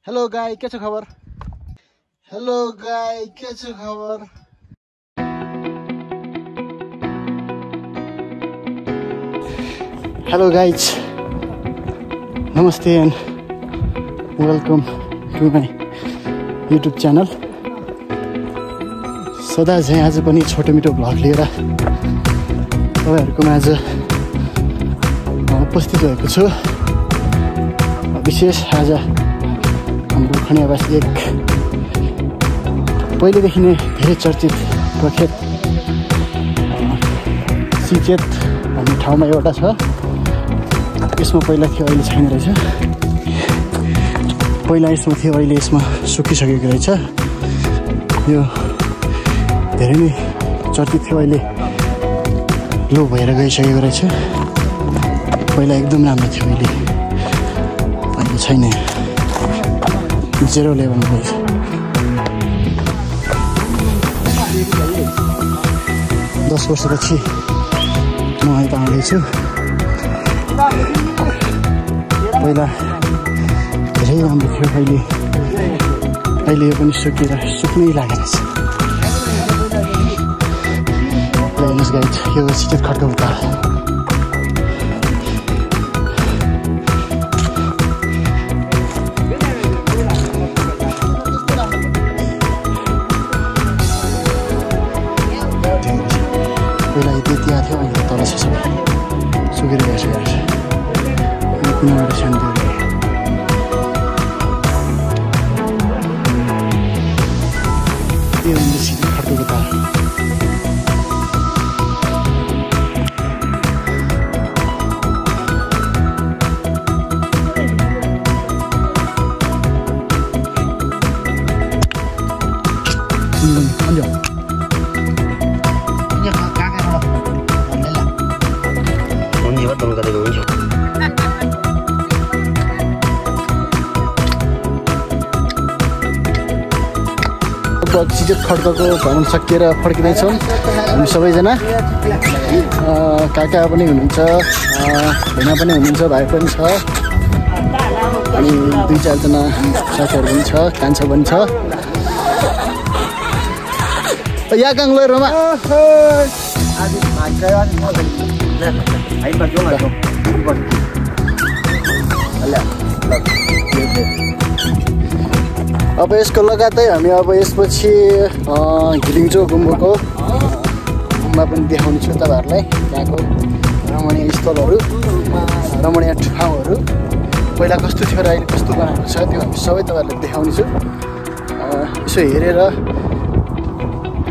Hello गाई के छ खबर? हेलो गाई के छ खबर? हेलो गाइज, नमस्ते and welcome to my YouTube channel. सदा चाहिँ आज पनि छोटो मिठो भ्लग लिएर तपाईहरुकोमा आज उपस्थित भएको छु। विशेष आज हाम्रो खनियावास एक पहिलेदेखि नै धेरै चर्चित प्रख्यात सिचेत भन्ने ठाउँमा एउटा छ। यसमा पहिला थियो, अहिले छैन रहेछ। पहिला यसमा थियो, अहिले यसमा सुकिसकेको रहेछ। यो धेरै नै चर्चित थियो, अहिले लो भएर गइसकेको रहेछ। पहिला एकदम राम्रो थियो, अहिले छैन, 0 लेभलमा रहेछ। दस वर्षपछि म यता आउँदैछु। पहिला धेरै राम्रो थियो, अहिले यो पनि सुक्नै लागेको रहेछ। हेर्नुहोस् गाइज, यो सिचेत खड्का उता पहिला त्यति आएको थियो, अहिले तल छ सबै सुकेर गइसकेको रहेछ। कुनाबाट शान्ति त्यो सिधै खड्केको तार। सिचेत खड्काको भ्रमण सकिएर फर्किँदैछौँ हामी सबैजना। काका पनि हुनुहुन्छ, भेना पनि हुनुहुन्छ, भाइ पनि छ, अनि 2-4 जना साथीहरू पनि छ, कान्छा पनि छ। या गाङ लो रोमा अब यसको लगातार हामी अब यसपछि घिलिङचो गुम्बाको गुम्बा पनि देखाउने छु तपाईँहरूलाई। त्यहाँको रमणीय स्थलहरू, रमणीय ठाउँहरू पहिला कस्तो थियो र अहिले कस्तो बनाएको छ, त्यो हामी सबै तपाईँहरूलाई देखाउने छु। यसो हेरेर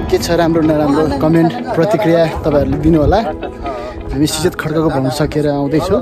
के छ राम्रो नराम्रो कमेन्ट प्रतिक्रिया तपाईँहरूले दिनु होला। हामी सिचेत खड्काको भ्रमण सकेर आउँदैछौँ।